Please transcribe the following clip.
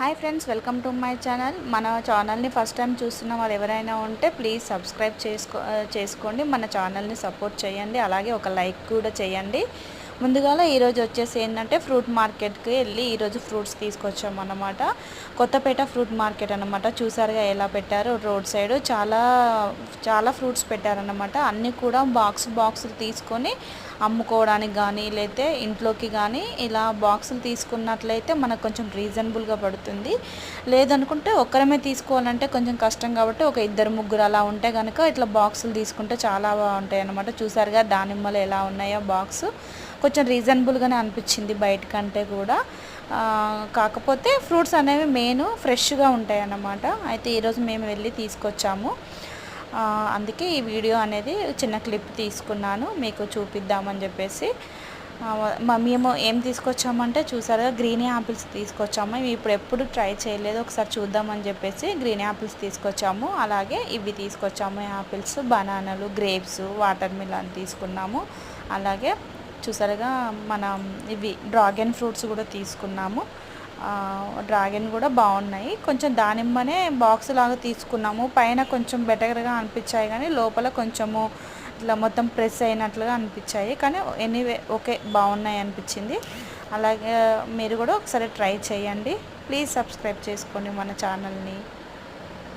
Hi friends, welcome to my channel. మన ఛానల్ని first time చూస్తున్న వాళ్ళు ఎవరైనా ఉంటే ప్లీజ్ సబ్స్క్రైబ్ చేసుకోండి. మన ఛానల్ని సపోర్ట్ చేయండి, అలాగే ఒక లైక్ కూడా చేయండి. ముందుగా ఈరోజు వచ్చేసి ఏంటంటే ఫ్రూట్ మార్కెట్కి వెళ్ళి ఈరోజు ఫ్రూట్స్ తీసుకొచ్చామన్నమాట. కొత్తపేట ఫ్రూట్ మార్కెట్ అన్నమాట. చూసారుగా ఎలా పెట్టారు, రోడ్ సైడ్ చాలా ఫ్రూట్స్ పెట్టారన్నమాట. అన్నీ కూడా బాక్సులు తీసుకొని అమ్ముకోవడానికి కానీ లేతే ఇంట్లోకి కానీ ఇలా బాక్సులు తీసుకున్నట్లయితే మనకు కొంచెం రీజనబుల్గా పడుతుంది. లేదనుకుంటే ఒక్కరమే తీసుకోవాలంటే కొంచెం కష్టం కాబట్టి ఒక ఇద్దరు ముగ్గురు అలా ఉంటే కనుక ఇట్లా బాక్సులు తీసుకుంటే చాలా బాగుంటాయి అన్నమాట. చూసారుగా దానిమ్మలు ఎలా ఉన్నాయో బాక్సు కొంచెం రీజనబుల్గానే అనిపించింది బయట కంటే కూడా. కాకపోతే ఫ్రూట్స్ అనేవి మెయిన్ ఫ్రెష్గా ఉంటాయి అన్నమాట. అయితే ఈరోజు మేము వెళ్ళి తీసుకొచ్చాము. అందుకే ఈ వీడియో అనేది చిన్న క్లిప్ తీసుకున్నాను మీకు చూపిద్దామని చెప్పేసి. మేము ఏం తీసుకొచ్చామంటే చూసారుగా గ్రీన్ యాపిల్స్ తీసుకొచ్చాము. ఇవి ఇప్పుడు ఎప్పుడు ట్రై చేయలేదు, ఒకసారి చూద్దామని చెప్పేసి గ్రీన్ యాపిల్స్ తీసుకొచ్చాము. అలాగే ఇవి తీసుకొచ్చాము, యాపిల్స్, బనానాలు, గ్రేప్స్, వాటర్ మిలన్ తీసుకున్నాము. అలాగే చూసారుగా మనం ఇవి డ్రాగన్ ఫ్రూట్స్ కూడా తీసుకున్నాము. డ్రాగన్ కూడా బాగున్నాయి. కొంచెం దానిమ్మనే బాక్స్ లాగా తీసుకున్నాము. పైన కొంచెం బెటర్గా అనిపించాయి కానీ లోపల కొంచెము ఇట్లా మొత్తం ప్రెస్ అయినట్లుగా అనిపించాయి. కానీ ఎనీవే ఓకే, బాగున్నాయి అనిపించింది. అలాగే మీరు కూడా ఒకసారి ట్రై చేయండి. ప్లీజ్ సబ్స్క్రైబ్ చేసుకోండి మన ఛానల్ని.